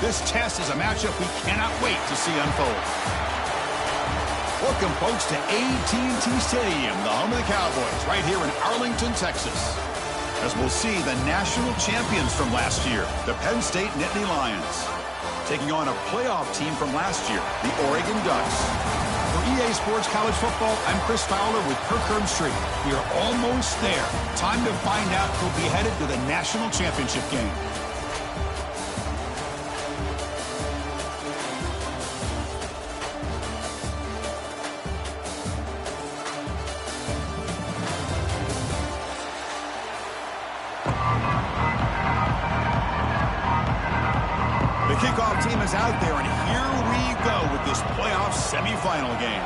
This test is a matchup we cannot wait to see unfold. Welcome, folks, to AT&T Stadium, the home of the Cowboys, right here in Arlington, Texas. As we'll see the national champions from last year, the Penn State Nittany Lions, taking on a playoff team from last year, the Oregon Ducks. For EA Sports College Football, I'm Chris Fowler with Kirk Herbstreit. We are almost there. Time to find out who'll be headed to the national championship game. Kickoff team is out there, and here we go with this playoff semifinal game.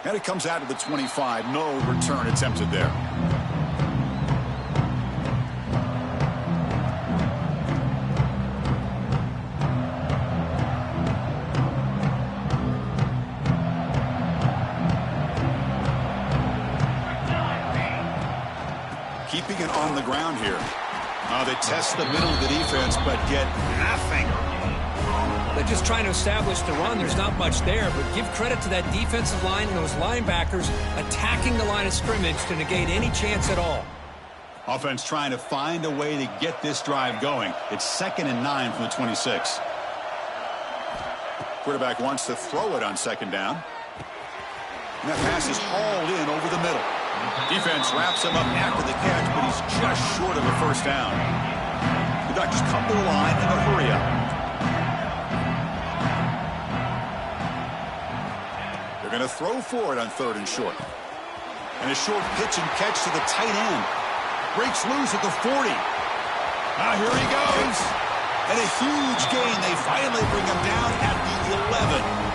And it comes out of the 25. No return attempted there. Keeping it on the ground here. They test the middle of the defense, but get nothing. They're just trying to establish the run. There's not much there, but give credit to that defensive line and those linebackers attacking the line of scrimmage to negate any chance at all. Offense trying to find a way to get this drive going. It's 2nd and 9 from the 26. Quarterback wants to throw it on 2nd down. And that pass is hauled in over the middle. Defense wraps him up after the catch, but he's just short of a first down. The Ducks come to the line in a hurry-up. They're going to throw for it on 3rd and short. And a short pitch and catch to the tight end. Breaks loose at the 40. Here he goes. And a huge gain. They finally bring him down at the 11.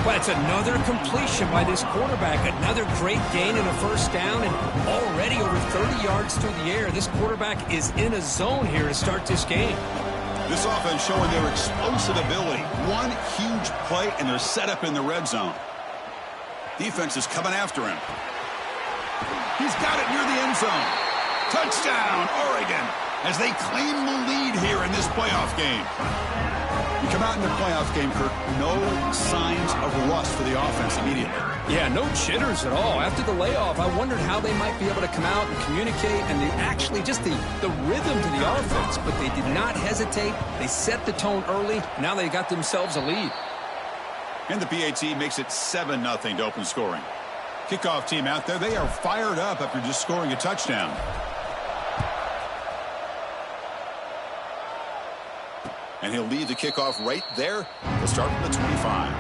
But it's another completion by this quarterback. Another great gain and a first down, and already over 30 yards through the air. This quarterback is in a zone here to start this game. This offense showing their explosive ability. One huge play, and they're set up in the red zone. Defense is coming after him. He's got it near the end zone. Touchdown, Oregon, as they claim the lead here in this playoff game. You come out in the playoff game, Kirk, no signs of rust for the offense immediately. Yeah, no jitters at all. After the layoff, I wondered how they might be able to come out and communicate and actually just the rhythm to the offense. But they did not hesitate. They set the tone early. Now they got themselves a lead. And the PAT makes it 7-0 to open scoring. Kickoff team out there, they are fired up after just scoring a touchdown. And he'll lead the kickoff right there. He'll start from the 25.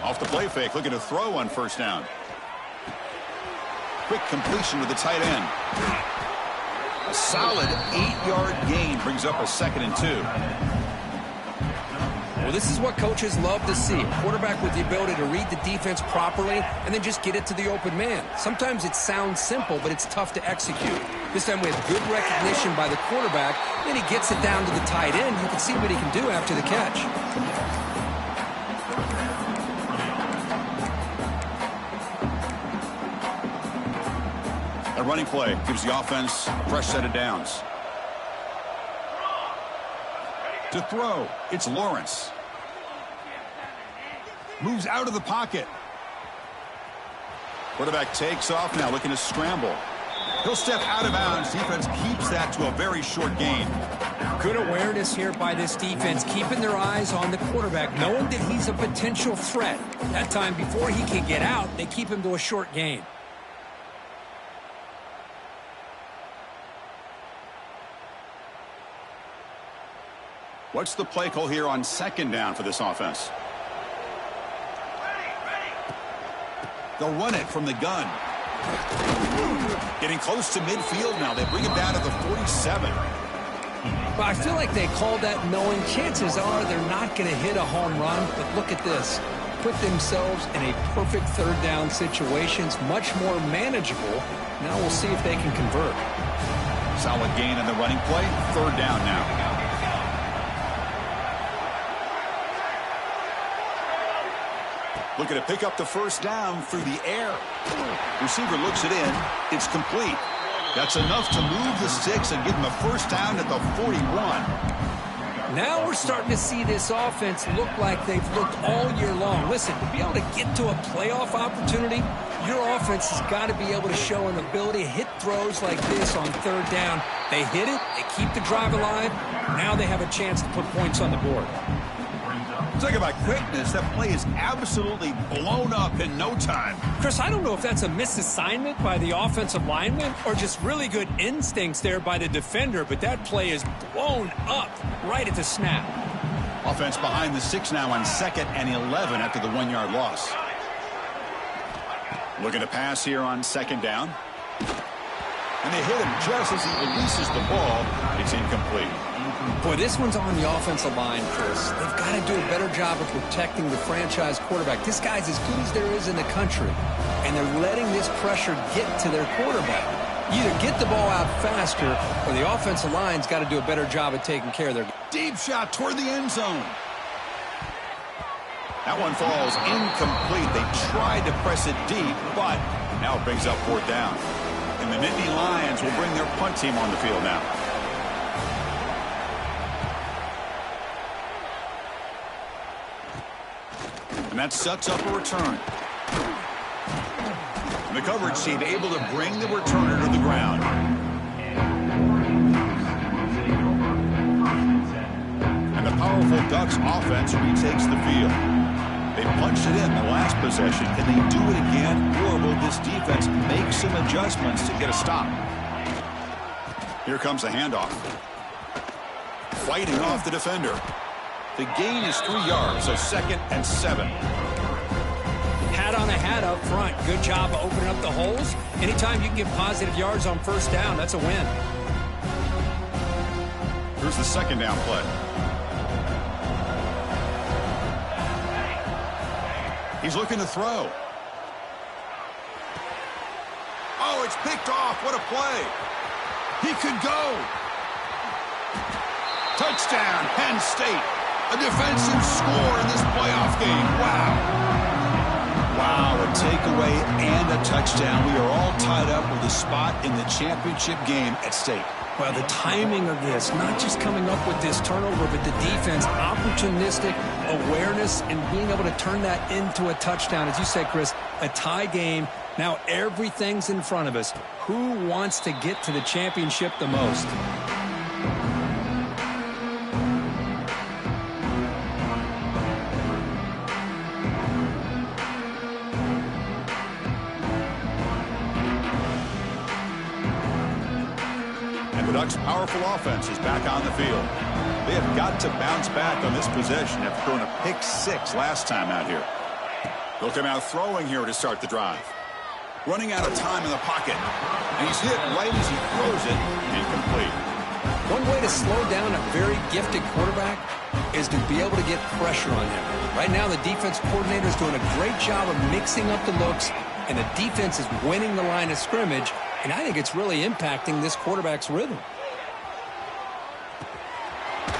Off the play fake, looking to throw on 1st down. Quick completion to the tight end. A solid 8-yard gain brings up a 2nd and 2. Well, this is what coaches love to see. A quarterback with the ability to read the defense properly and then just get it to the open man. Sometimes it sounds simple, but it's tough to execute. This time we have good recognition by the quarterback. Then he gets it down to the tight end. You can see what he can do after the catch. A running play gives the offense a fresh set of downs. To throw, it's Lawrence. Moves out of the pocket. Quarterback takes off now, looking to scramble. He'll step out of bounds. Defense keeps that to a very short gain. Good awareness here by this defense, keeping their eyes on the quarterback, knowing that he's a potential threat. That time before he can get out, they keep him to a short gain. What's the play call here on 2nd down for this offense? They'll run it from the gun. Getting close to midfield now. They bring him down to the 47. Well, I feel like they called that knowing chances are they're not going to hit a home run. But look at this. Put themselves in a perfect 3rd down situation. It's much more manageable Now we'll see if they can convert. Solid gain in the running play. Third down now. Looking to pick up the first down through the air. Receiver looks it in. It's complete. That's enough to move the sticks and give him a first down at the 41. Now we're starting to see this offense look like they've looked all year long. Listen, to be able to get to a playoff opportunity, your offense has got to be able to show an ability to hit throws like this on third down. They hit it, they keep the drive alive. Now they have a chance to put points on the board. Talk about quickness. That play is absolutely blown up in no time. Chris, I don't know if that's a misassignment by the offensive lineman or just really good instincts there by the defender, but that play is blown up right at the snap. Offense behind the 6 now on 2nd and 11 after the 1-yard loss. Looking to pass here on 2nd down. And they hit him just as he releases the ball. It's incomplete. Boy, this one's on the offensive line, Chris. They've got to do a better job of protecting the franchise quarterback. This guy's as good as there is in the country, and they're letting this pressure get to their quarterback. You either get the ball out faster, or the offensive line's got to do a better job of taking care of their... Deep shot toward the end zone. That one falls incomplete. They tried to press it deep, but now it brings up 4th down. And the Nittany Lions will bring their punt team on the field now. And that sets up a return. And the coverage team able to bring the returner to the ground. And the powerful Ducks offense retakes the field. They punched it in the last possession. Can they do it again, or will this defense make some adjustments to get a stop? Here comes the handoff. Fighting off the defender. The gain is 3 yards, so 2nd and 7. Hat on a hat up front. Good job of opening up the holes. Anytime you can get positive yards on first down, that's a win. Here's the 2nd down play. He's looking to throw. Oh, it's picked off. What a play. He could go. Touchdown, Penn State. A defensive score in this playoff game. Wow. Wow, a takeaway and a touchdown. We are all tied up with a spot in the championship game at stake. Well, the timing of this, not just coming up with this turnover, but the defense, opportunistic awareness, and being able to turn that into a touchdown. As you said, Chris, a tie game. Now everything's in front of us. Who wants to get to the championship the most? The Ducks' powerful offense is back on the field. They have got to bounce back on this possession after throwing a pick 6 last time out here. They'll come out throwing here to start the drive. Running out of time in the pocket. And he's hit right as he throws it. Incomplete. One way to slow down a very gifted quarterback is to be able to get pressure on him. Right now, the defense coordinator is doing a great job of mixing up the looks, and the defense is winning the line of scrimmage. And I think it's really impacting this quarterback's rhythm.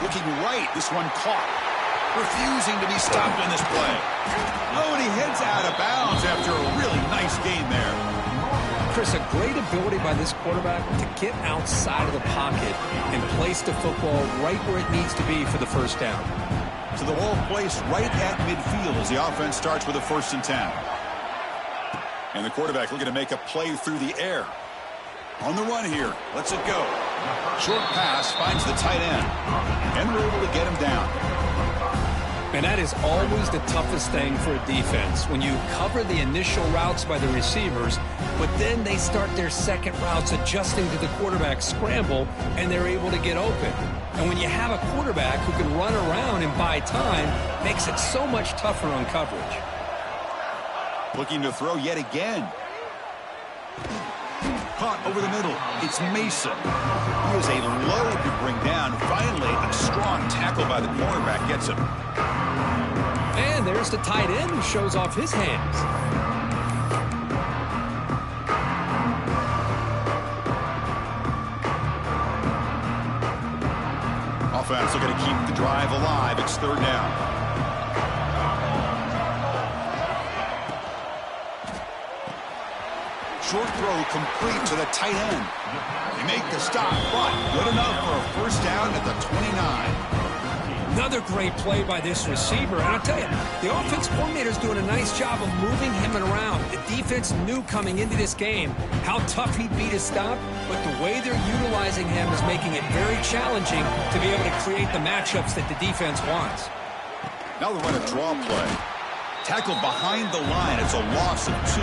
Looking right, this one caught. Refusing to be stopped on this play. Oh, and he heads out of bounds after a really nice gain there. Chris, a great ability by this quarterback to get outside of the pocket and place the football right where it needs to be for the first down. So the ball placed right at midfield as the offense starts with a 1st and 10. And the quarterback looking to make a play through the air. On the run here. Lets it go. Short pass finds the tight end. And we're able to get him down. And that is always the toughest thing for a defense. When you cover the initial routes by the receivers, but then they start their second routes adjusting to the quarterback scramble, and they're able to get open. And when you have a quarterback who can run around and buy time, makes it so much tougher on coverage. Looking to throw yet again. Caught over the middle. It's Mason. He is a load to bring down. Finally, a strong tackle by the cornerback gets him. And there's the tight end who shows off his hands. offense looking to keep the drive alive. It's third down. Short throw complete to the tight end. They make the stop, but good enough for a first down at the 29. Another great play by this receiver. And I'll tell you, the offense coordinator's doing a nice job of moving him around. The defense knew coming into this game how tough he'd be to stop, but the way they're utilizing him is making it very challenging to be able to create the matchups that the defense wants. Now they run a draw play. Tackled behind the line. It's a loss of 2.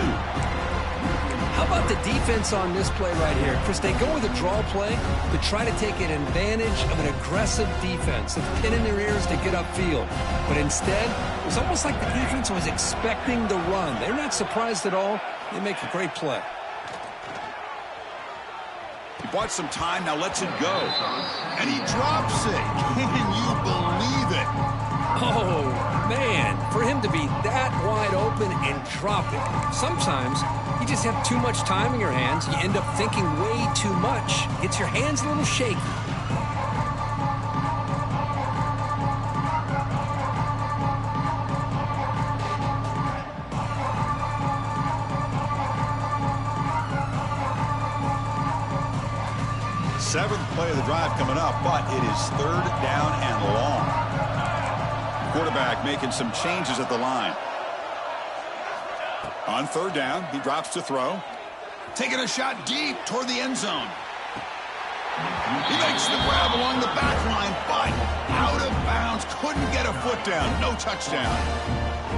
How about the defense on this play right here? Chris, they go with a draw play to try to take an advantage of an aggressive defense that's pinning their ears to get upfield. But instead, it was almost like the defense was expecting the run. They're not surprised at all. They make a great play. He bought some time, now lets it go. And he drops it. Can you believe it? Oh, man, for him to be that wide open and drop it. Sometimes you just have too much time in your hands. You end up thinking way too much. Gets your hands a little shaky. Seventh play of the drive coming up, but it is third down and long. Quarterback making some changes at the line. On third down, he drops to throw. Taking a shot deep toward the end zone. He makes the grab along the back line, but out of bounds. Couldn't get a foot down. No touchdown.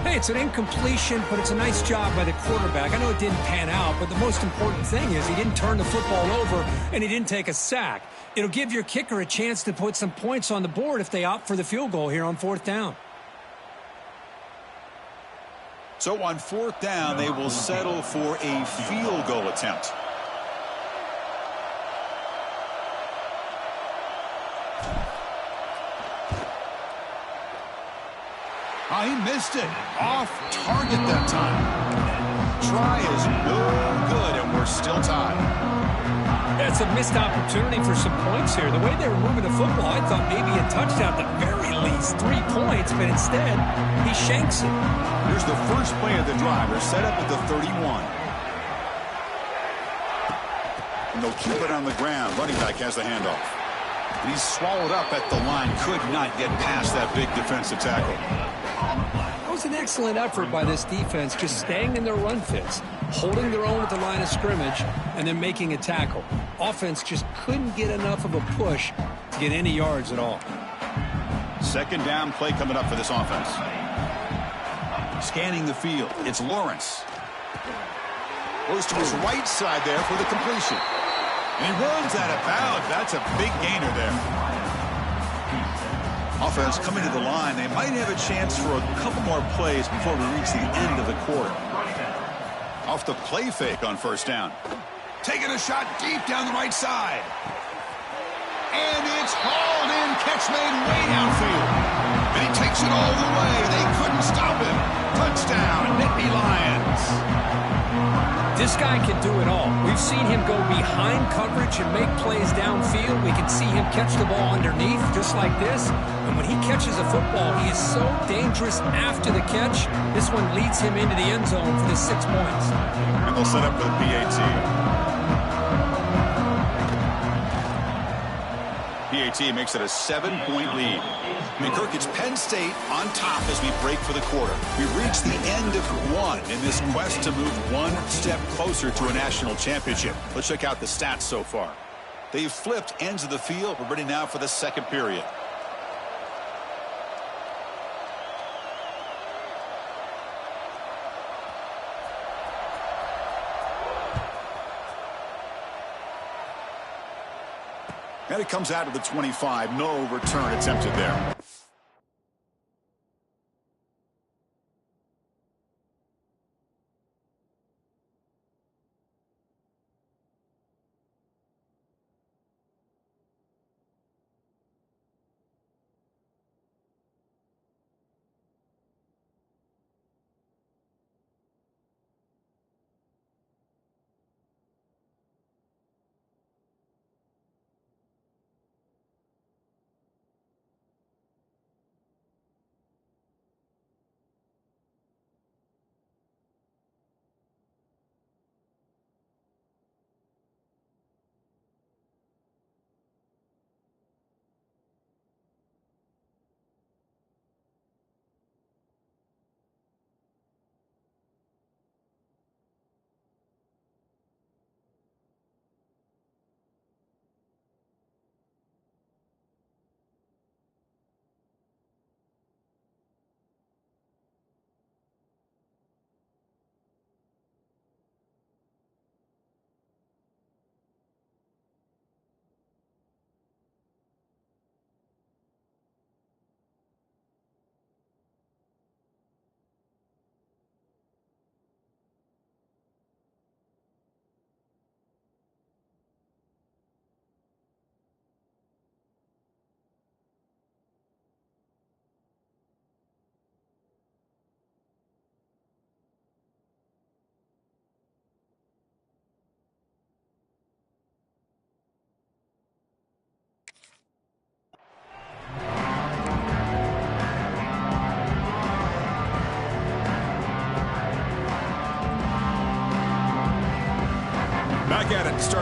Hey, it's an incompletion, but it's a nice job by the quarterback. I know it didn't pan out, but the most important thing is he didn't turn the football over and he didn't take a sack. It'll give your kicker a chance to put some points on the board if they opt for the field goal here on fourth down. So on fourth down, they will settle for a field goal attempt. Oh, he missed it. Off target that time. Try is no good, and we're still tied. That's a missed opportunity for some points here. The way they were moving the football, I thought maybe a touchdown, at the very least 3 points, but instead, he shanks it. Here's the first play of the drive. They're set up at the 31. And they'll keep it on the ground. Running back has the handoff. And he's swallowed up at the line. Could not get past that big defensive tackle. That was an excellent effort by this defense, just staying in their run fits, holding their own at the line of scrimmage, and then making a tackle. Offense just couldn't get enough of a push to get any yards at all. Second down play coming up for this offense. Scanning the field. It's Lawrence. Goes to his right side there for the completion. And he runs out of bounds. That's a big gainer there. Offense coming to the line. They might have a chance for a couple more plays before we reach the end of the quarter. Off the play fake on first down. Taking a shot deep down the right side. And it's hauled in. Catch made way downfield. And he takes it all the way. They couldn't stop him. Touchdown, Nittany Lions. This guy can do it all. We've seen him go behind coverage and make plays downfield. We can see him catch the ball underneath just like this. And when he catches a football, he is so dangerous after the catch. This one leads him into the end zone for the 6 points. And they'll set up for the PAT. PAT makes it a 7-point lead. I mean, Kirk, it's Penn State on top as we break for the quarter. We've reached the end of one in this quest to move one step closer to a national championship. Let's check out the stats so far. They've flipped ends of the field. We're ready now for the second period. And it comes out to the 25. No return attempted there.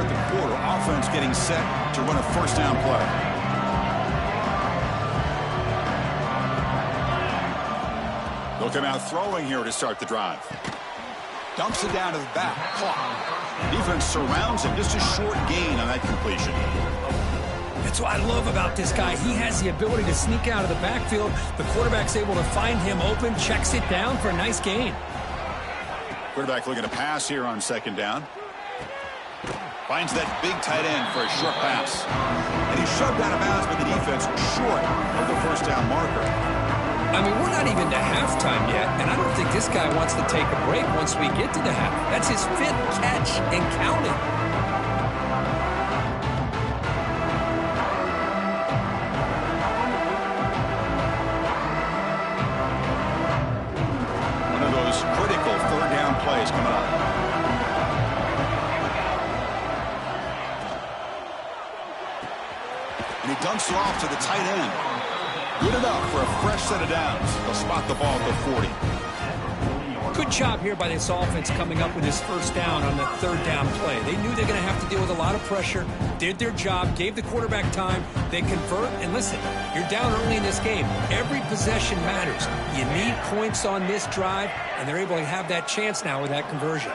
the quarter. Offense getting set to run a first down play. They'll come out throwing here to start the drive. Dumps it down to the back. Caught. Defense surrounds him. Just a short gain on that completion. That's what I love about this guy. He has the ability to sneak out of the backfield. The quarterback's able to find him open, checks it down for a nice gain. Quarterback looking to pass here on second down. Finds that big tight end for a short pass. And he's shoved out of bounds by the defense short of the first down marker. I mean, we're not even to halftime yet, and I don't think this guy wants to take a break once we get to the half. That's his fifth catch and counting. One of those critical third down plays coming up. And he dumps it off to the tight end. Good enough for a fresh set of downs. They'll spot the ball at the 40. Good job here by this offense coming up with his first down on the third down play. They knew they're going to have to deal with a lot of pressure, did their job, gave the quarterback time, they convert, and listen, you're down early in this game. Every possession matters. You need points on this drive, and they're able to have that chance now with that conversion.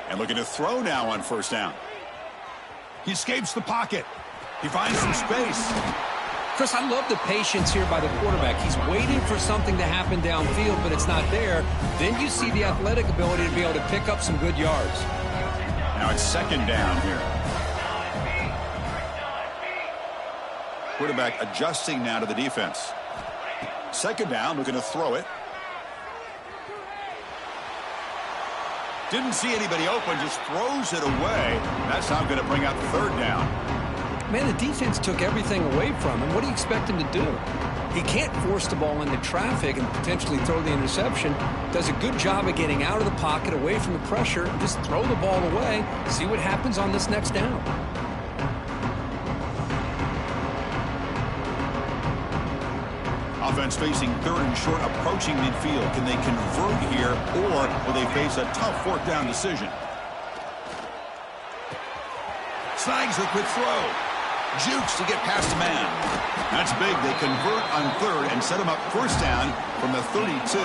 And looking to throw now on first down. He escapes the pocket. He finds some space. Chris, I love the patience here by the quarterback. He's waiting for something to happen downfield, but it's not there. Then you see the athletic ability to be able to pick up some good yards. Now it's second down here. Quarterback adjusting now to the defense. Second down, looking to throw it. Didn't see anybody open, just throws it away. That's not going to bring out third down. Man, the defense took everything away from him. What do you expect him to do? He can't force the ball into traffic and potentially throw the interception. Does a good job of getting out of the pocket, away from the pressure, and just throw the ball away. See what happens on this next down. Offense facing third and short, approaching midfield. Can they convert here, or will they face a tough fourth down decision? Snags the quick throw. Jukes to get past a man. That's big. They convert on third and set him up first down from the 32.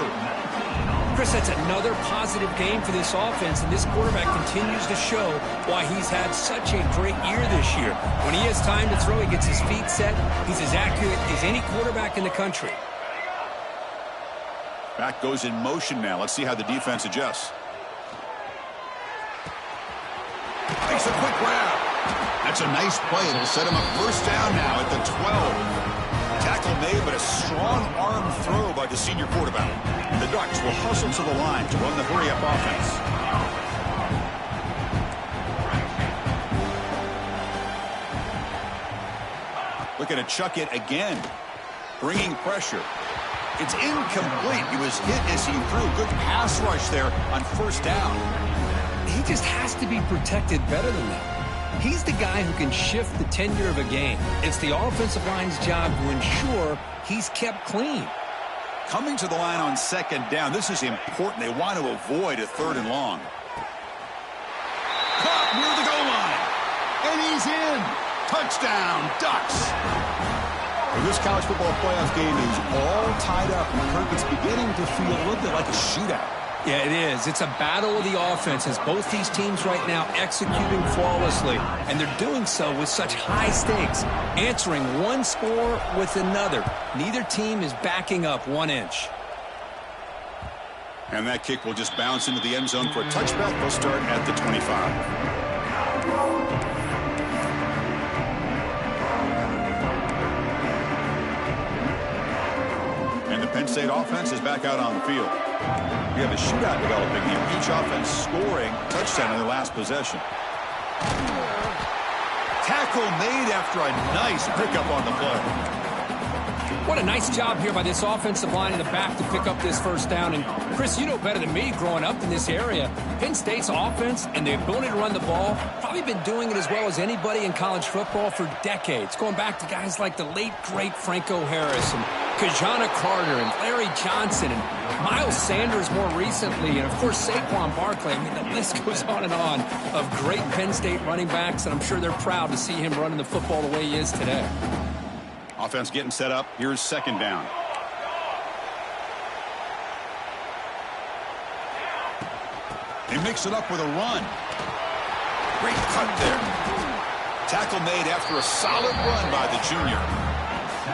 Chris, that's another positive game for this offense, and this quarterback continues to show why he's had such a great year this year. When he has time to throw, he gets his feet set. He's as accurate as any quarterback in the country. Back goes in motion now. Let's see how the defense adjusts. Makes a quick grab. That's a nice play. It'll set him up first down now at the 12. Tackle made, but a strong arm throw by the senior quarterback. The Ducks will hustle to the line to run the hurry-up offense. Looking to chuck it again. Bringing pressure. It's incomplete. He was hit as he threw. Good pass rush there on first down. He just has to be protected better than that. He's the guy who can shift the tenure of a game. It's the offensive line's job to ensure he's kept clean. Coming to the line on second down. This is important. They want to avoid a third and long. Caught near the goal line. And he's in. Touchdown, Ducks. Well, this college football playoff game is all tied up. And Kirk, it's beginning to feel a little bit like a shootout. Yeah, it is. It's a battle of the offenses. Both these teams right now executing flawlessly, and they're doing so with such high stakes, answering one score with another. Neither team is backing up 1 inch. And that kick will just bounce into the end zone for a touchback. They'll start at the 25. And the Penn State offense is back out on the field. We have a shootout developing here. Each offense scoring touchdown in their last possession. Tackle made after a nice pickup on the play. What a nice job here by this offensive line in the back to pick up this first down. And, Chris, you know better than me growing up in this area, Penn State's offense and the ability to run the ball, probably been doing it as well as anybody in college football for decades, going back to guys like the late, great Franco Harris and Kajana Carter and Larry Johnson and Miles Sanders more recently, and of course Saquon Barkley. I mean, the list goes on and on of great Penn State running backs, and I'm sure they're proud to see him running the football the way he is today. Offense getting set up. Here's second down. They mix it up with a run. Great cut there. Tackle made after a solid run by the junior.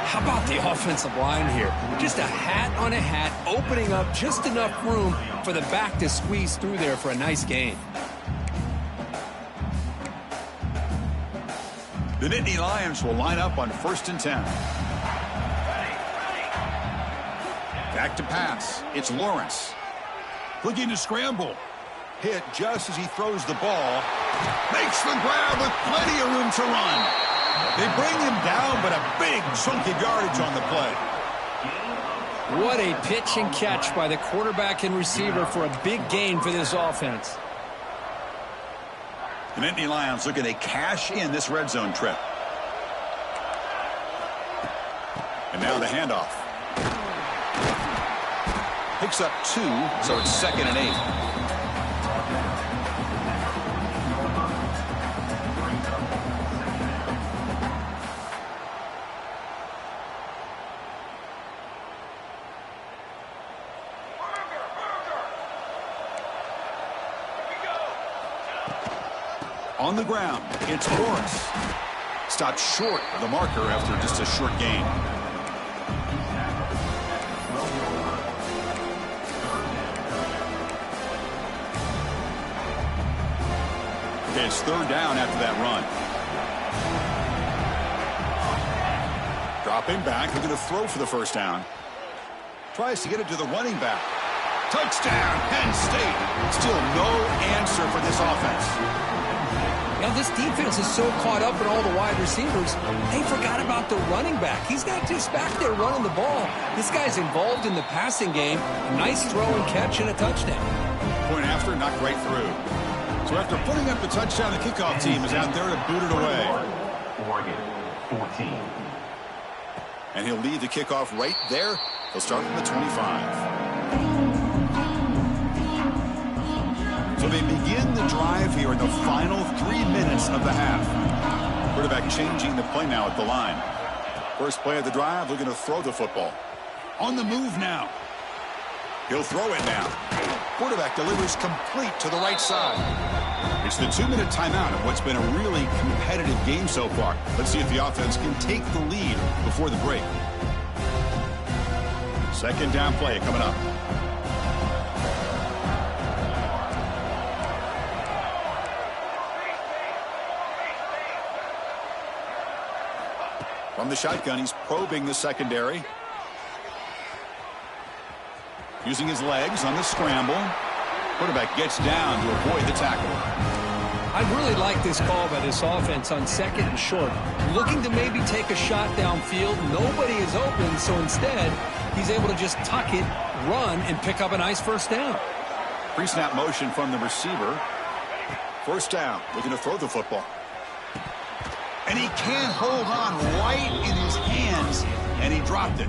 How about the offensive line here? Just a hat on a hat, opening up just enough room for the back to squeeze through there for a nice gain. The Nittany Lions will line up on 1st and 10. Back to pass. It's Lawrence. Looking to scramble. Hit just as he throws the ball. Makes the grab with plenty of room to run. They bring him down, but a big chunky yardage on the play. What a pitch and catch by the quarterback and receiver for a big gain for this offense. The Nittany Lions looking to cash in this red zone trip. And now the handoff. Picks up 2, so it's 2nd and 8. On the ground, it's Morris. Stopped short of the marker after just a short gain. Okay, it's 3rd down after that run. Dropping back, looking to throw for the 1st down. Tries to get it to the running back. Touchdown, Penn State. Still no answer for this offense. Now, this defense is so caught up in all the wide receivers, they forgot about the running back. He's not just back there running the ball. This guy's involved in the passing game. A nice throw and catch and a touchdown. Point after, knocked right through. So after putting up the touchdown, the kickoff team is out there to boot it away. Oregon, 14. And he'll lead the kickoff right there. He'll start from the 25. So they begin the drive here in the final 3 minutes of the half. Quarterback changing the play now at the line. First play of the drive, looking to throw the football. On the move now. He'll throw it now. Quarterback delivers complete to the right side. It's the 2-minute timeout of what's been a really competitive game so far. Let's see if the offense can take the lead before the break. Second down play coming up. From the shotgun, he's probing the secondary. Using his legs on the scramble. Quarterback gets down to avoid the tackle. I really like this call by this offense on 2nd and short. Looking to maybe take a shot downfield. Nobody is open, so instead, he's able to just tuck it, run, and pick up a nice 1st down. Pre-snap motion from the receiver. 1st down, looking to throw the football. And he can't hold on right in his hands, and he dropped it.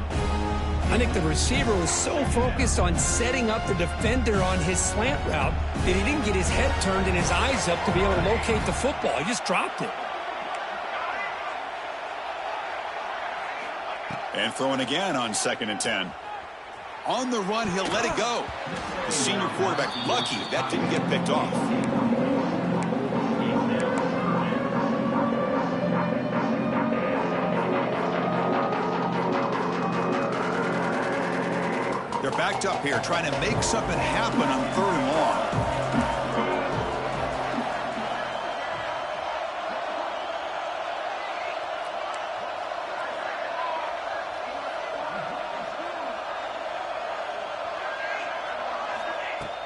I think the receiver was so focused on setting up the defender on his slant route that he didn't get his head turned and his eyes up to be able to locate the football. He just dropped it. And throwing again on 2nd and 10. On the run, he'll let it go. The senior quarterback lucky that didn't get picked off. They're backed up here, trying to make something happen on 3rd and long.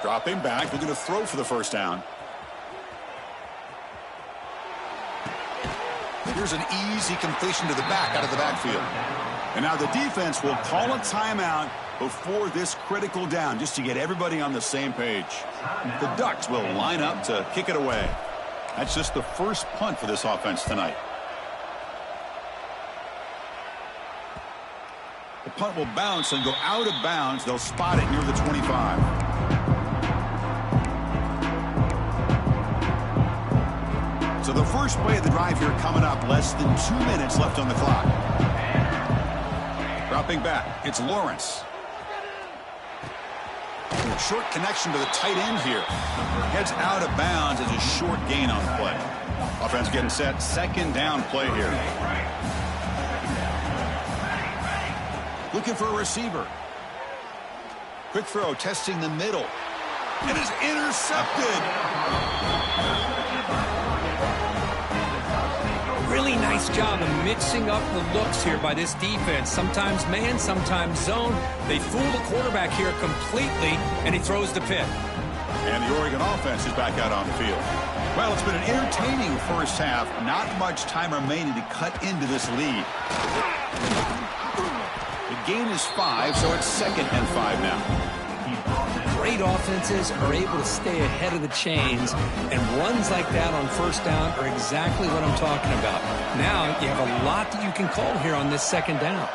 Dropping back, looking to throw for the 1st down. Here's an easy completion to the back out of the backfield. And now the defense will call a timeout before this critical down, just to get everybody on the same page. The Ducks will line up to kick it away. That's just the first punt for this offense tonight. The that punt will bounce and go out of bounds. They'll spot it near the 25. So the first play of the drive here coming up. Less than 2 minutes left on the clock. Dropping back, it's Lawrence. Short connection to the tight end here. Heads out of bounds as a short gain on the play. Offense getting set. Second down play here. Looking for a receiver. Quick throw, testing the middle. And is intercepted. Really nice job of mixing up the looks here by this defense. Sometimes man, sometimes zone. They fool the quarterback here completely, and he throws the pick. And the Oregon offense is back out on the field. Well, it's been an entertaining first half. Not much time remaining to cut into this lead. The gain is 5, so it's 2nd and 5 now. Great offenses are able to stay ahead of the chains, and runs like that on first down are exactly what I'm talking about. Now you have a lot that you can call here on this second down.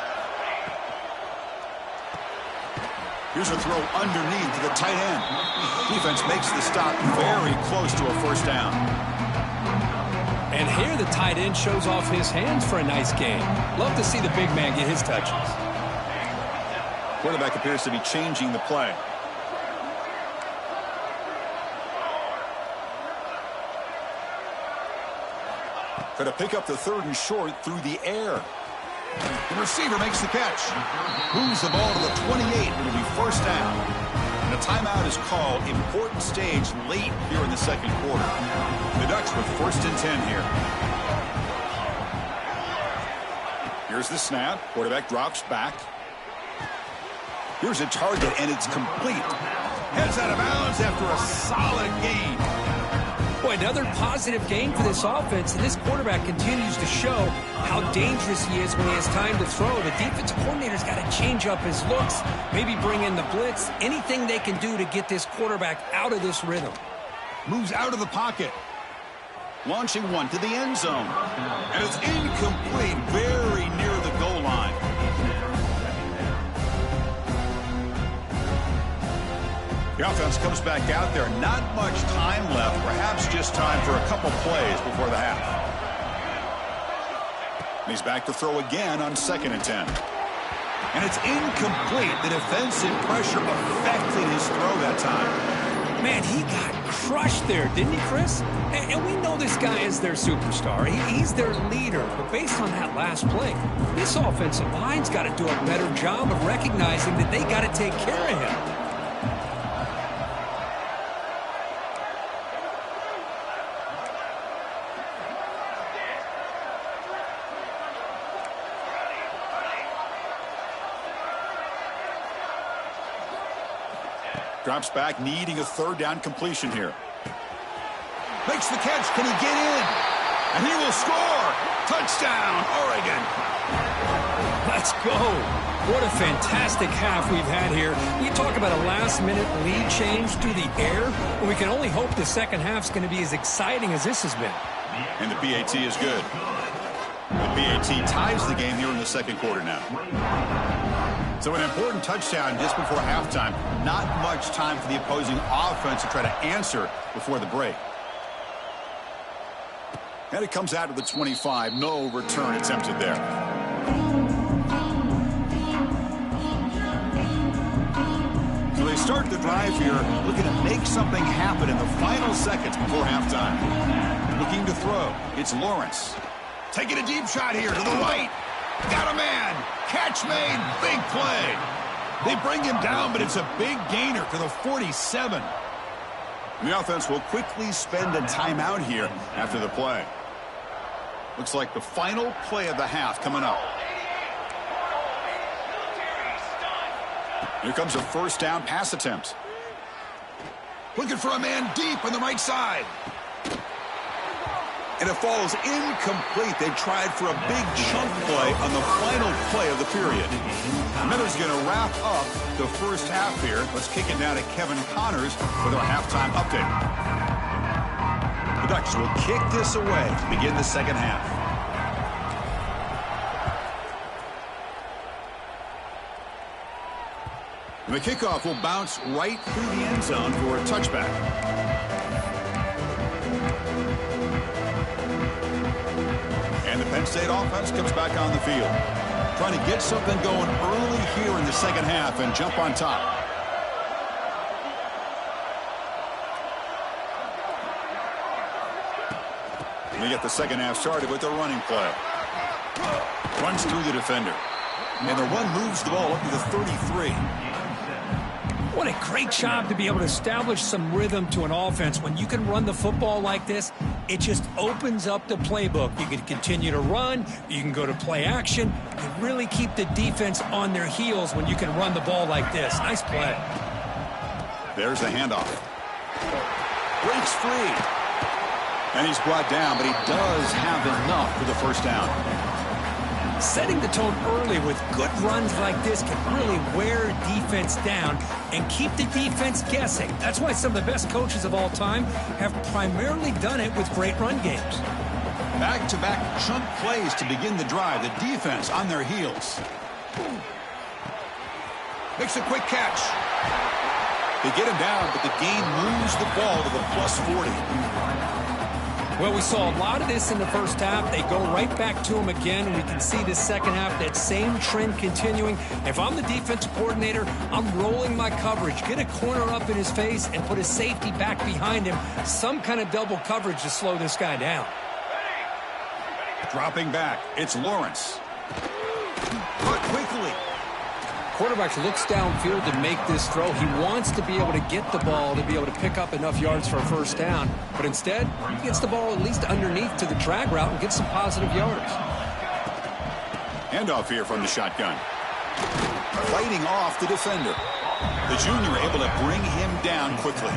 Here's a throw underneath to the tight end. Defense makes the stop very close to a first down. And here the tight end shows off his hands for a nice game. Love to see the big man get his touches. Quarterback appears to be changing the play. Try to pick up the 3rd and short through the air. The receiver makes the catch. Moves the ball to the 28. It'll be first down. And a timeout is called. Important stage late here in the second quarter. The Ducks with 1st and 10 here. Here's the snap. Quarterback drops back. Here's a target, and it's complete. Heads out of bounds after a solid gain. Boy, another positive game for this offense, and this quarterback continues to show how dangerous he is when he has time to throw. The defensive coordinator's got to change up his looks, maybe bring in the blitz, anything they can do to get this quarterback out of this rhythm. Moves out of the pocket. Launching one to the end zone. And it's incomplete, very near the goal line. The offense comes back out there. Not much time left. Perhaps just time for a couple plays before the half. And he's back to throw again on 2nd and 10. And it's incomplete. The defensive pressure affected his throw that time. Man, he got crushed there, didn't he, Chris? And we know this guy is their superstar. He's their leader. But based on that last play, this offensive line's got to do a better job of recognizing that they got to take care of him. Drops back, needing a 3rd down completion here. Makes the catch. Can he get in? And he will score. Touchdown, Oregon. Let's go. What a fantastic half we've had here. You talk about a last-minute lead change through the air. And we can only hope the second half's going to be as exciting as this has been. And the PAT is good. The PAT ties the game here in the second quarter now. So an important touchdown just before halftime. Not much time for the opposing offense to try to answer before the break. And it comes out to the 25. No return attempted there. So they start the drive here, looking to make something happen in the final seconds before halftime. Looking to throw. It's Lawrence. Taking a deep shot here to the right. Got a man. Catch made. Big play. They bring him down, but it's a big gainer to the 47. The offense will quickly spend a timeout here after the play. Looks like the final play of the half coming up. Here comes a first down pass attempt. Looking for a man deep on the right side. And it falls incomplete. They tried for a big chunk play on the final play of the period. Miller's going to wrap up the first half here. Let's kick it down to Kevin Connors with our halftime update. The Ducks will kick this away to begin the second half. And the kickoff will bounce right through the end zone for a touchback. And the Penn State offense comes back on the field, trying to get something going early here in the second half and jump on top. We get the second half started with the running play. Runs through the defender. And the run moves the ball up to the 33. What a great job to be able to establish some rhythm to an offense. When you can run the football like this, it just opens up the playbook. You can continue to run. You can go to play action. You really keep the defense on their heels when you can run the ball like this. Nice play. There's the handoff. Breaks free. And he's brought down, but he does have enough for the first down. Setting the tone early with good runs like this can really wear defense down and keep the defense guessing. That's why some of the best coaches of all time have primarily done it with great run games. Back-to-back chunk plays to begin the drive. The defense on their heels. Makes a quick catch. They get him down, but the gain moves the ball to the plus 40. Well, we saw a lot of this in the first half. They go right back to him again, and we can see this second half, that same trend continuing. If I'm the defensive coordinator, I'm rolling my coverage, get a corner up in his face, and put a safety back behind him. Some kind of double coverage to slow this guy down. Dropping back, it's Lawrence. But quickly. Quarterback looks downfield to make this throw. He wants to be able to get the ball to be able to pick up enough yards for a first down. But instead, he gets the ball at least underneath to the drag route and gets some positive yards. Handoff here from the shotgun. Fighting off the defender. The junior able to bring him down quickly.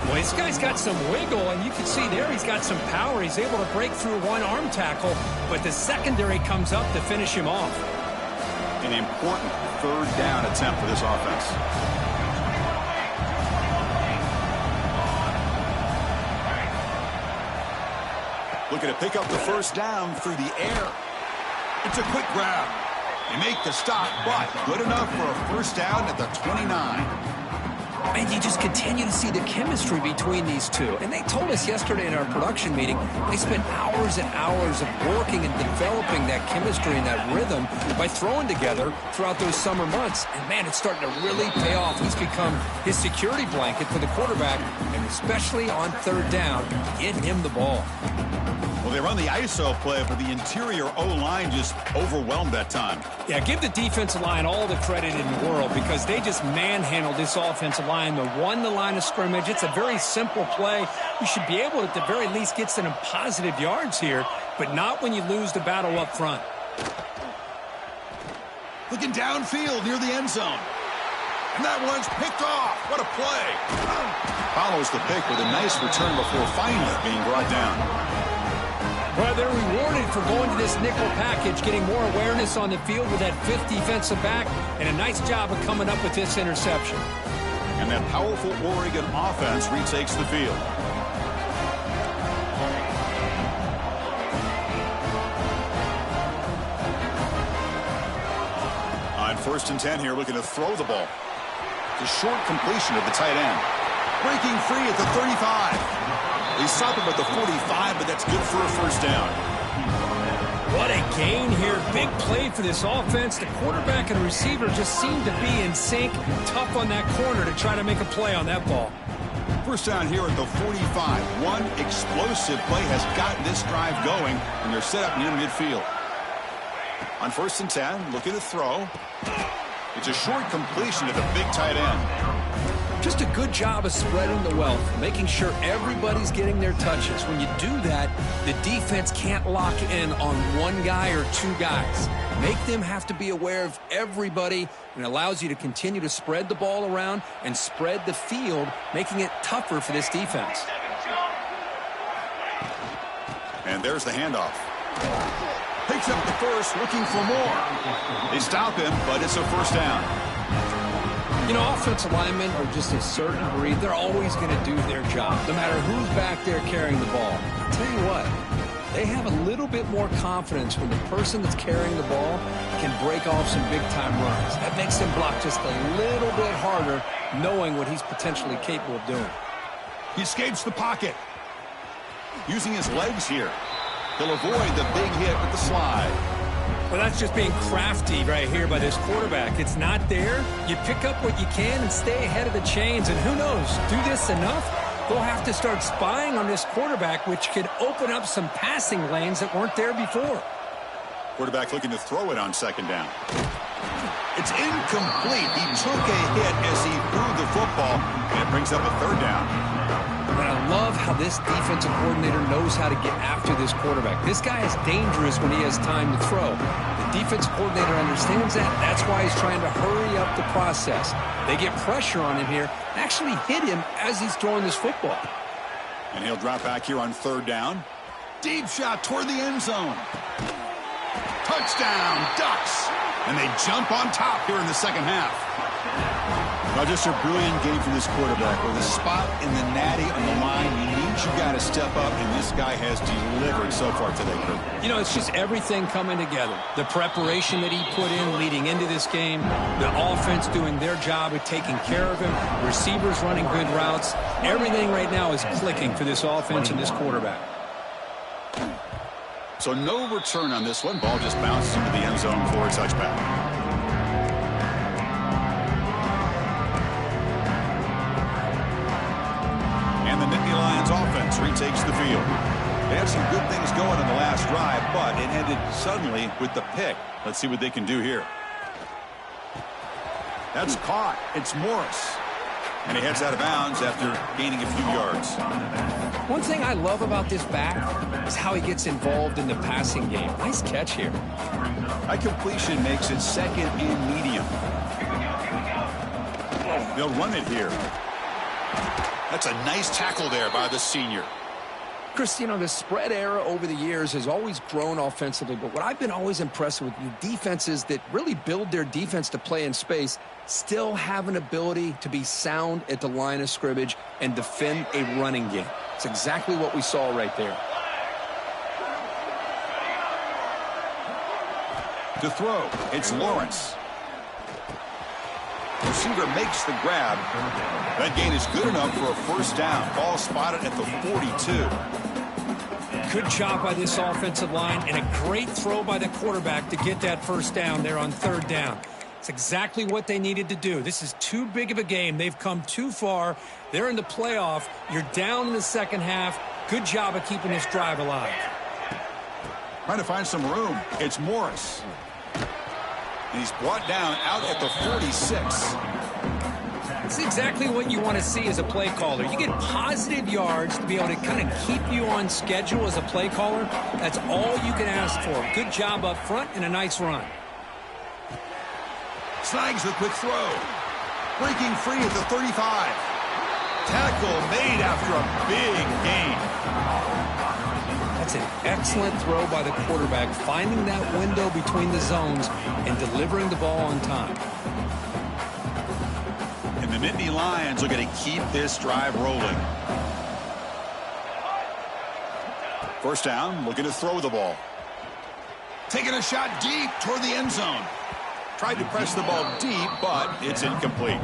Well, this guy's got some wiggle, and you can see there he's got some power. He's able to break through one arm tackle, but the secondary comes up to finish him off. An important third down attempt for this offense. Looking to pick up the first down through the air. It's a quick grab. They make the stop, but good enough for a first down at the 29. And you just continue to see the chemistry between these two. And they told us yesterday in our production meeting, they spent hours and hours of working and developing that chemistry and that rhythm by throwing together throughout those summer months. And, man, it's starting to really pay off. He's become his security blanket for the quarterback, and especially on third down, getting him the ball. Well, they run the ISO play, but the interior O-line just overwhelmed that time. Yeah, give the defensive line all the credit in the world because they just manhandled this offensive line. They won the line of scrimmage. It's a very simple play. You should be able to, at the very least, get some positive yards here, but not when you lose the battle up front. Looking downfield near the end zone. And that one's picked off. What a play. Follows the pick with a nice return before finally being brought down. Well, they're rewarded for going to this nickel package, getting more awareness on the field with that fifth defensive back, and a nice job of coming up with this interception. And that powerful Oregon offense retakes the field. On 1st and 10 here, looking to throw the ball. The short completion of the tight end. Breaking free at the 35. They stop him at the 45, but that's good for a first down. What a gain here. Big play for this offense. The quarterback and receiver just seem to be in sync. Tough on that corner to try to make a play on that ball. First down here at the 45. One explosive play has gotten this drive going, and they're set up near midfield. On 1st and 10, looking to throw. It's a short completion to the big tight end. Just a good job of spreading the wealth, making sure everybody's getting their touches. When you do that, the defense can't lock in on one guy or two guys. Make them have to be aware of everybody, and allows you to continue to spread the ball around and spread the field, making it tougher for this defense. And there's the handoff. Picks up the first, looking for more. They stop him, but it's a first down. You know, offensive linemen are just a certain breed. They're always going to do their job, no matter who's back there carrying the ball. I'll tell you what, They have a little bit more confidence when the person that's carrying the ball can break off some big-time runs. That makes him block just a little bit harder, knowing what he's potentially capable of doing. He escapes the pocket. Using his legs here. He'll avoid the big hit with the slide. Well, that's just being crafty right here by this quarterback. It's not there. You pick up what you can and stay ahead of the chains. And who knows, do this enough, they'll have to start spying on this quarterback, which could open up some passing lanes that weren't there before. Quarterback looking to throw it on second down. It's incomplete. He took a hit as he threw the football, and it brings up a third down. And I love how this defensive coordinator knows how to get after this quarterback. This guy is dangerous when he has time to throw. The defensive coordinator understands that. That's why he's trying to hurry up the process. They get pressure on him here, actually hit him as he's throwing this football. And he'll drop back here on third down. Deep shot toward the end zone. Touchdown, Ducks. And they jump on top here in the second half. Now, just a brilliant game from this quarterback. With a spot in the natty on the line, you got to step up, and this guy has delivered so far today, Kurt. You know, it's just everything coming together. The preparation that he put in leading into this game, the offense doing their job of taking care of him, receivers running good routes. Everything right now is clicking for this offense and this quarterback. So no return on this one. Ball just bounces into the end zone for a touchback. And the Nittany Lions offense retakes the field. They had some good things going in the last drive, but it ended suddenly with the pick. Let's see what they can do here. That's caught. It's Morris. And he heads out of bounds after gaining a few yards. One thing I love about this back is how he gets involved in the passing game. Nice catch here. That completion makes it second and medium. They'll run it here. That's a nice tackle there by the senior. Chris, you know, the spread era over the years has always grown offensively, but what I've been always impressed with the defenses that really build their defense to play in space still have an ability to be sound at the line of scrimmage and defend a running game. It's exactly what we saw right there. To throw, it's Lawrence. Receiver makes the grab. That gain is good enough for a first down. Ball spotted at the 42. Good job by this offensive line and a great throw by the quarterback to get that first down there on third down. It's exactly what they needed to do. This is too big of a game. They've come too far. They're in the playoff. You're down in the second half. Good job of keeping this drive alive. Trying to find some room. It's Morris. And he's brought down out at the 46. It's exactly what you want to see as a play caller. You get positive yards to be able to kind of keep you on schedule as a play caller. That's all you can ask for. Good job up front and a nice run. Snags the quick throw. Breaking free at the 35. Tackle made after a big gain. That's an excellent throw by the quarterback, finding that window between the zones and delivering the ball on time. And the Nittany Lions are going to keep this drive rolling. First down, looking to throw the ball. Taking a shot deep toward the end zone. Tried to press the ball deep, but it's incomplete.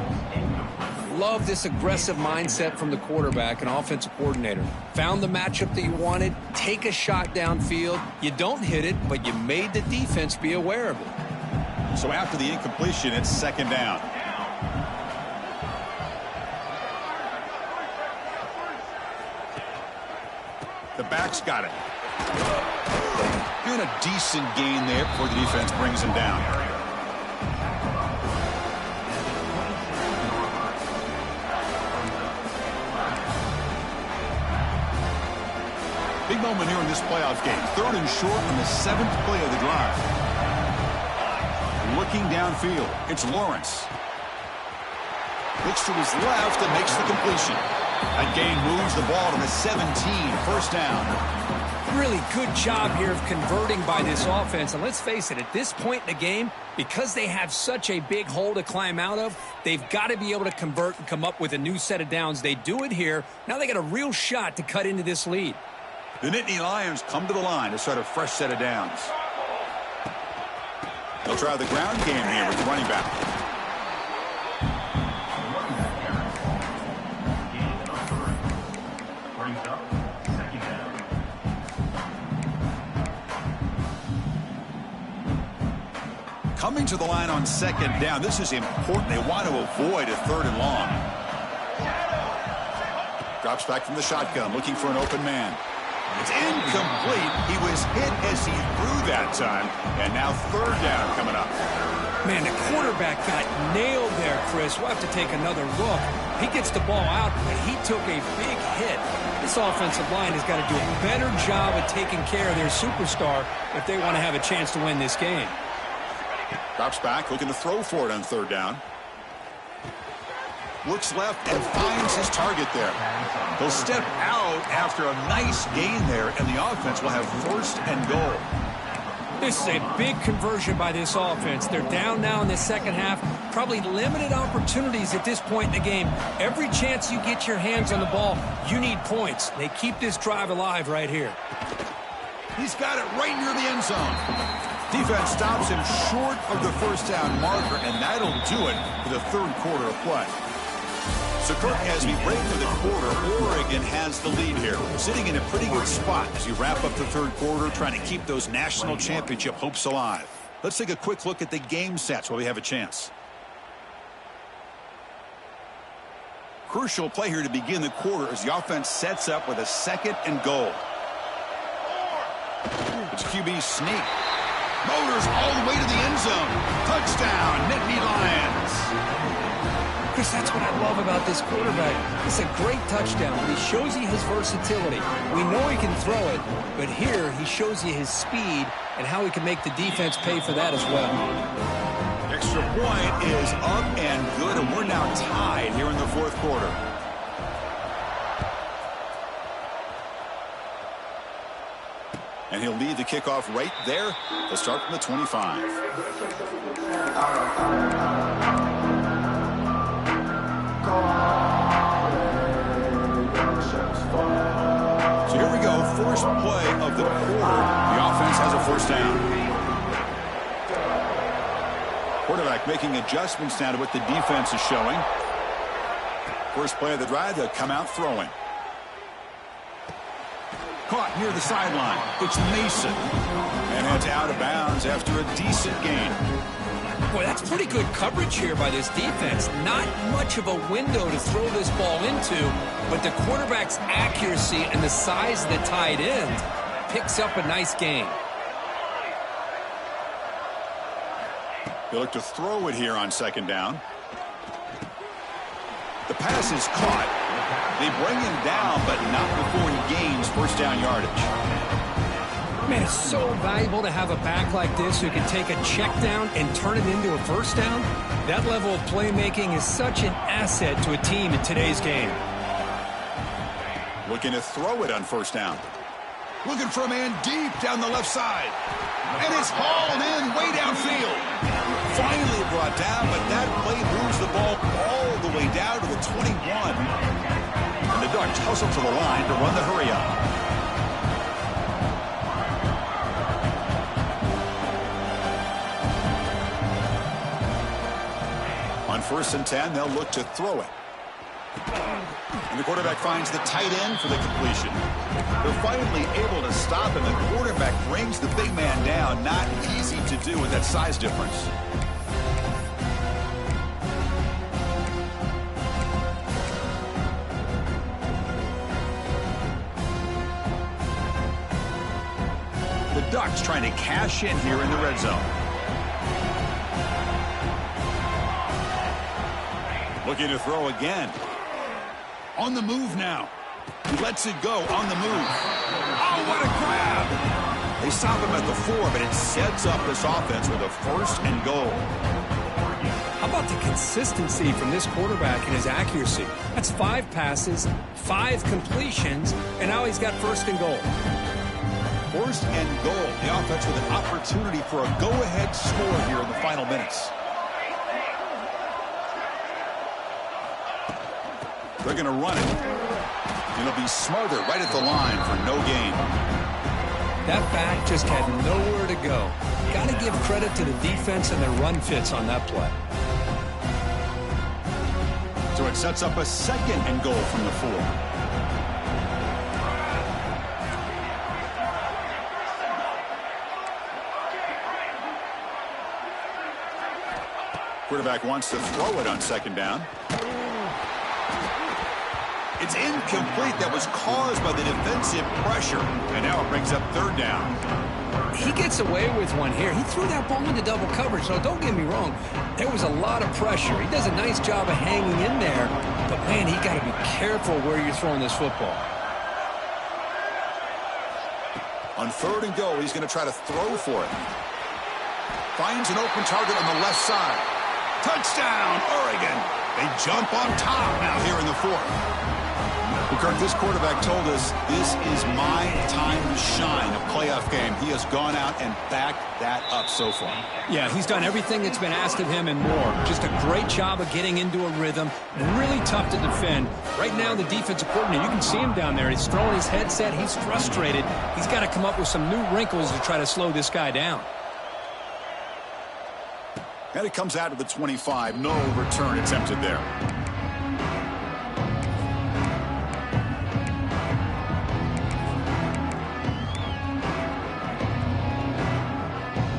Love this aggressive mindset from the quarterback and offensive coordinator. Found the matchup that you wanted, take a shot downfield. You don't hit it, but you made the defense be aware of it. So after the incompletion, it's second down. The back's got it. Doing a decent gain there before the defense brings him down. Big moment here in this playoff game. Third and short on the 7th play of the drive. Looking downfield, it's Lawrence. Looks to his left and makes the completion. That gain moves the ball to the 17, first down. Really good job here of converting by this offense. And let's face it, at this point in the game, because they have such a big hole to climb out of, they've got to be able to convert and come up with a new set of downs. They do it here. Now they got a real shot to cut into this lead. The Nittany Lions come to the line to start a fresh set of downs. They'll try the ground game here with the running back. Brings up second down. Coming to the line on second down. This is important. They want to avoid a 3rd and long. Drops back from the shotgun, looking for an open man. It's incomplete. He was hit as he threw that time. And now 3rd down coming up. Man, the quarterback got nailed there, Chris. We'll have to take another look. He gets the ball out, but he took a big hit. This offensive line has got to do a better job of taking care of their superstar if they want to have a chance to win this game. Drops back, looking to throw for it on 3rd down. Looks left and finds his target there. He'll step out after a nice gain there, and the offense will have 1st and goal. This is a big conversion by this offense. They're down now in the second half. Probably limited opportunities at this point in the game. Every chance you get your hands on the ball, you need points. They keep this drive alive right here. He's got it right near the end zone. Defense stops him short of the 1st down marker, and that'll do it for the 3rd quarter of play. So, Kirk, as we break for the quarter, Oregon has the lead here, sitting in a pretty good spot as you wrap up the 3rd quarter, trying to keep those national championship hopes alive. Let's take a quick look at the game sets while we have a chance. Crucial play here to begin the quarter as the offense sets up with a 2nd and goal. It's QB sneak. Motors all the way to the end zone. Touchdown, Nittany Lions. Chris, that's what I love about this quarterback. It's a great touchdown. He shows you his versatility. We know he can throw it, but here he shows you his speed and how he can make the defense pay for that as well. Extra point is up and good, and we're now tied here in the 4th quarter. And he'll lead the kickoff right there. They'll start from the 25. So here we go, first play of the quarter. The offense has a 1st down. Quarterback making adjustments now to what the defense is showing. First play of the drive, they'll come out throwing. Caught near the sideline. It's Mason. And heads out of bounds after a decent gain. Boy, that's pretty good coverage here by this defense. Not much of a window to throw this ball into, but the quarterback's accuracy and the size of the tight end picks up a nice gain. They look to throw it here on 2nd down. The pass is caught. They bring him down, but not before he gains 1st down yardage. Man, it's so valuable to have a back like this who can take a check down and turn it into a 1st down. That level of playmaking is such an asset to a team in today's game. Looking to throw it on 1st down. Looking for a man deep down the left side. And it's hauled in way downfield. Finally brought down, but that play moves the ball all the way down to the 21. And the Ducks hustle to the line to run the hurry up. On 1st and 10, they'll look to throw it. And the quarterback finds the tight end for the completion. They're finally able to stop him. The quarterback brings the big man down. Not easy to do with that size difference. The Ducks trying to cash in here in the red zone. Looking to throw again. On the move now. He lets it go on the move. Oh, what a grab! They stop him at the 4, but it sets up this offense with a 1st and goal. How about the consistency from this quarterback and his accuracy? That's 5 passes, 5 completions, and now he's got 1st and goal. 1st and goal. The offense with an opportunity for a go-ahead score here in the final minutes. They're going to run it. It'll be Smarter right at the line for no gain. That back just had nowhere to go. Got to give credit to the defense and their run fits on that play. So it sets up a 2nd and goal from the 4. Quarterback wants to throw it on 2nd down. It's incomplete. That was caused by the defensive pressure. And now it brings up 3rd down. He gets away with one here. He threw that ball into double coverage, so don't get me wrong. There was a lot of pressure. He does a nice job of hanging in there. But, man, he got to be careful where you're throwing this football. On 3rd and goal, he's going to try to throw for it. Finds an open target on the left side. Touchdown, Oregon. They jump on top now here in the 4th. Well, Kirk, this quarterback told us this is my time to shine, a playoff game. He has gone out and backed that up so far. Yeah, he's done everything that's been asked of him and more. Just a great job of getting into a rhythm. Really tough to defend. Right now, the defensive coordinator, you can see him down there. He's throwing his headset. He's frustrated. He's got to come up with some new wrinkles to try to slow this guy down. And it comes out to the 25. No return attempted there.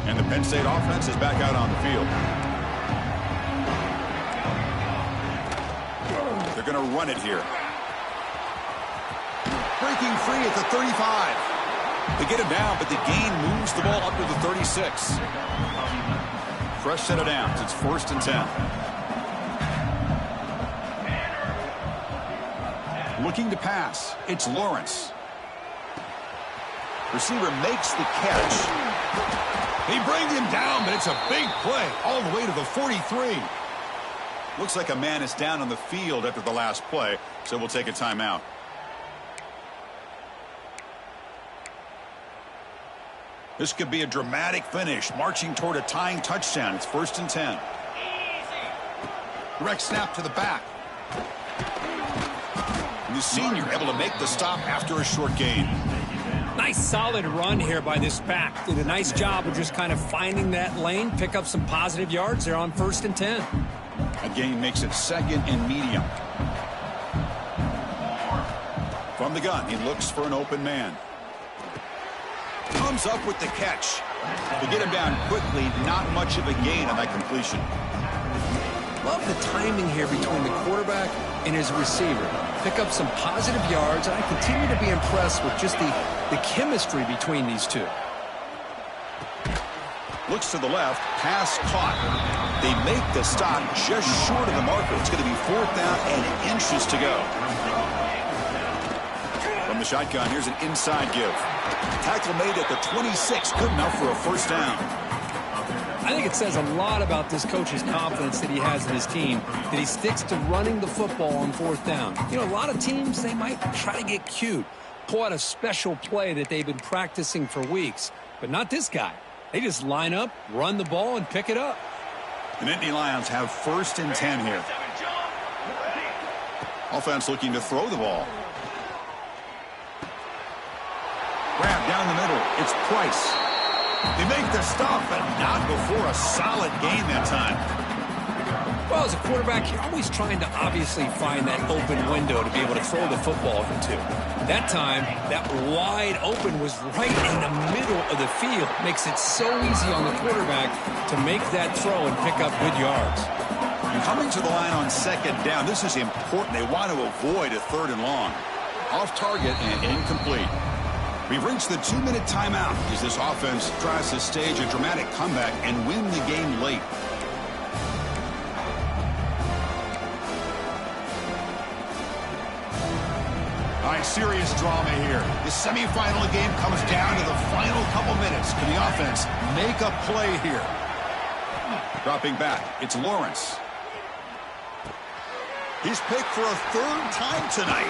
And the Penn State offense is back out on the field. They're going to run it here. Breaking free at the 35. They get him down, but the gain moves the ball up to the 36. Fresh set of downs. It's 1st and 10. Looking to pass. It's Lawrence. Receiver makes the catch. He brings him down, but it's a big play all the way to the 43. Looks like a man is down on the field after the last play, so we'll take a timeout. This could be a dramatic finish, marching toward a tying touchdown. It's 1st and 10. Direct snap to the back. And the senior able to make the stop after a short gain. Nice solid run here by this back. Did a nice job of just kind of finding that lane, pick up some positive yards there on 1st and 10. A gain makes it 2nd and medium. From the gun, he looks for an open man. Comes up with the catch. To get him down quickly, not much of a gain on that completion. Love the timing here between the quarterback and his receiver. Pick up some positive yards, and I continue to be impressed with just the chemistry between these two. Looks to the left, pass caught. They make the stop just short of the marker. It's going to be 4th down and inches to go. From the shotgun, here's an inside give. Tackle made at the 26, good enough for a 1st down. I think it says a lot about this coach's confidence that he has in his team, that he sticks to running the football on 4th down. You know, a lot of teams, they might try to get cute, pull out a special play that they've been practicing for weeks, but not this guy. They just line up, run the ball, and pick it up. The Nittany Lions have 1st and 10 here. Offense looking to throw the ball. Grab down the middle. It's Price. They make the stop, but not before a solid gain that time. Well, as a quarterback, you're always trying to obviously find that open window to be able to throw the football into. That time, that wide open was right in the middle of the field. Makes it so easy on the quarterback to make that throw and pick up good yards. Coming to the line on 2nd down, this is important. They want to avoid a 3rd and long. Off target and incomplete. We've reached the 2-minute timeout as this offense tries to stage a dramatic comeback and win the game late. All right, serious drama here. The semifinal game comes down to the final couple minutes. Can the offense make a play here? Dropping back, it's Lawrence. He's picked for a 3rd time tonight.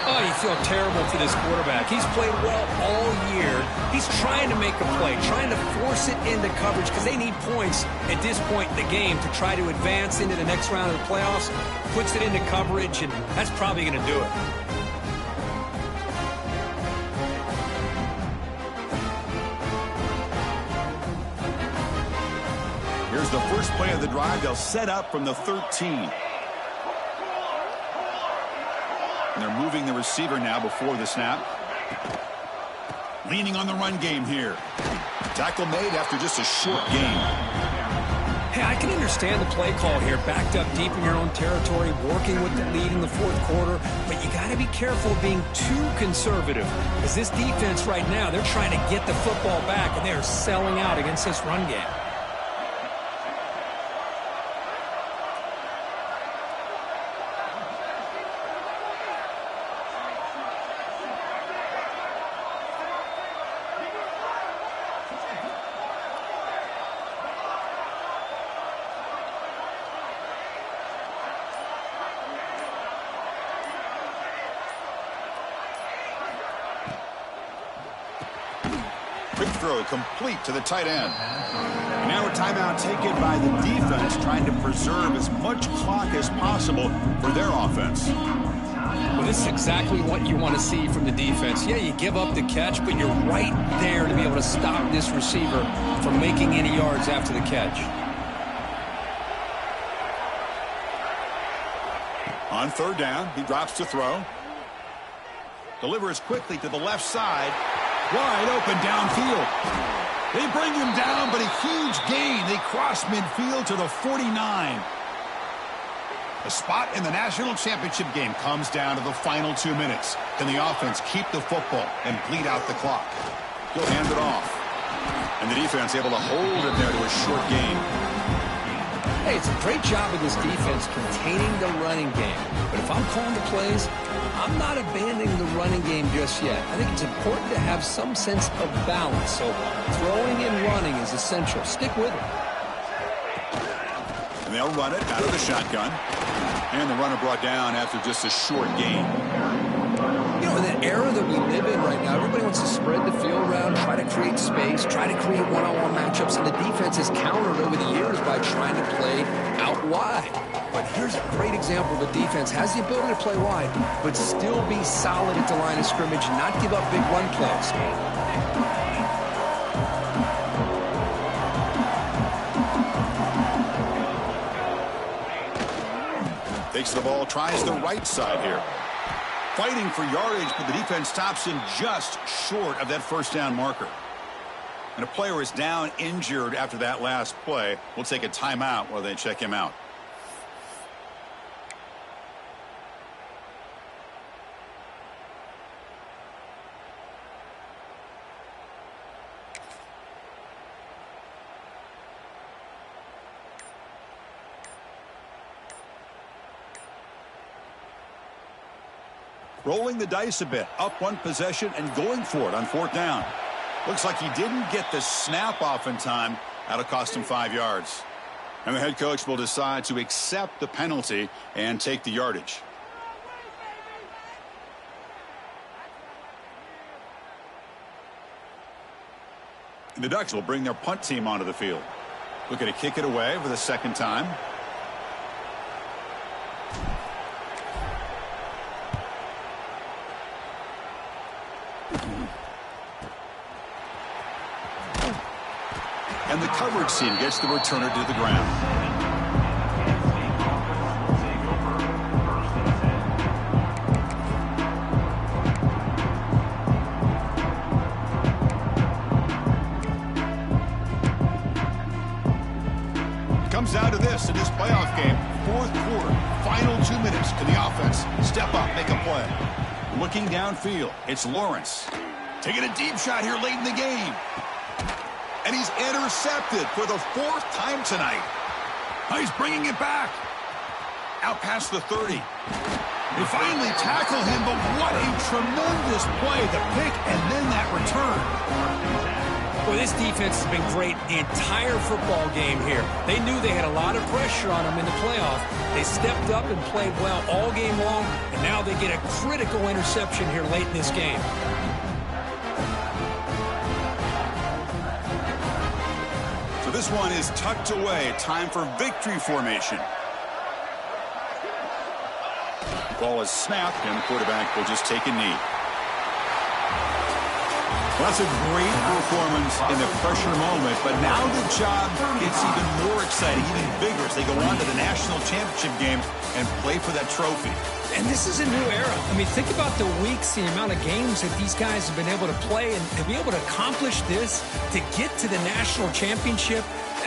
Oh, you feel terrible for this quarterback. He's played well all year. He's trying to make a play, trying to force it into coverage because they need points at this point in the game to try to advance into the next round of the playoffs. Puts it into coverage, and that's probably going to do it. Here's the first play of the drive. They'll set up from the 13. And they're moving the receiver now before the snap. Leaning on the run game here. Tackle made after just a short gain. Hey, I can understand the play call here. Backed up deep in your own territory, working with the lead in the fourth quarter. But you got to be careful of being too conservative. Because this defense right now, they're trying to get the football back, and they are selling out against this run game. Quick throw complete to the tight end. And now a timeout taken by the defense, trying to preserve as much clock as possible for their offense. Well, this is exactly what you want to see from the defense. Yeah, you give up the catch, but you're right there to be able to stop this receiver from making any yards after the catch. On third down, he drops to throw. Delivers quickly to the left side. Wide open downfield. They bring him down, but a huge gain. They cross midfield to the 49. The spot in the national championship game comes down to the final 2 minutes. Can the offense keep the football and bleed out the clock? He'll hand it off. And the defense able to hold it there to a short gain. Hey, it's a great job of this defense containing the running game. But if I'm calling the plays, I'm not abandoning the running game just yet. I think it's important to have some sense of balance. So throwing and running is essential. Stick with it. And they'll run it out of the shotgun. And the runner brought down after just a short gain. You know, in the era that we live in right now, everybody wants to spread the field around, try to create space, try to create one-on-one matchups, and the defense has countered over the years by trying to play out wide. But here's a great example of a defense has the ability to play wide, but still be solid at the line of scrimmage and not give up big run plays. Takes the ball, tries the right side here. Fighting for yardage, but the defense stops him just short of that first down marker. And a player is down injured after that last play. We'll take a timeout while they check him out. Rolling the dice a bit, up one possession and going for it on fourth down. Looks like he didn't get the snap off in time. That'll cost him 5 yards. And the head coach will decide to accept the penalty and take the yardage. And the Ducks will bring their punt team onto the field. Looking to kick it away for the second time. And the coverage team gets the returner to the ground. It comes down to this in this playoff game. Fourth quarter, final 2 minutes. Can the offense step up, make a play? Looking downfield, it's Lawrence. Taking a deep shot here late in the game. And he's intercepted for the fourth time tonight. Oh, he's bringing it back. Out past the 30. They finally tackle him, but what a tremendous play. The pick and then that return. Well, this defense has been great the entire football game here. They knew they had a lot of pressure on them in the playoff. They stepped up and played well all game long, and now they get a critical interception here late in this game. So this one is tucked away. Time for victory formation. Ball is snapped, and the quarterback will just take a knee. Well, that's a great performance in the pressure moment, but now the job gets even more exciting, even bigger as they go on to the national championship game and play for that trophy. And this is a new era. I mean, think about the weeks, the amount of games that these guys have been able to play, and to be able to accomplish this, to get to the national championship,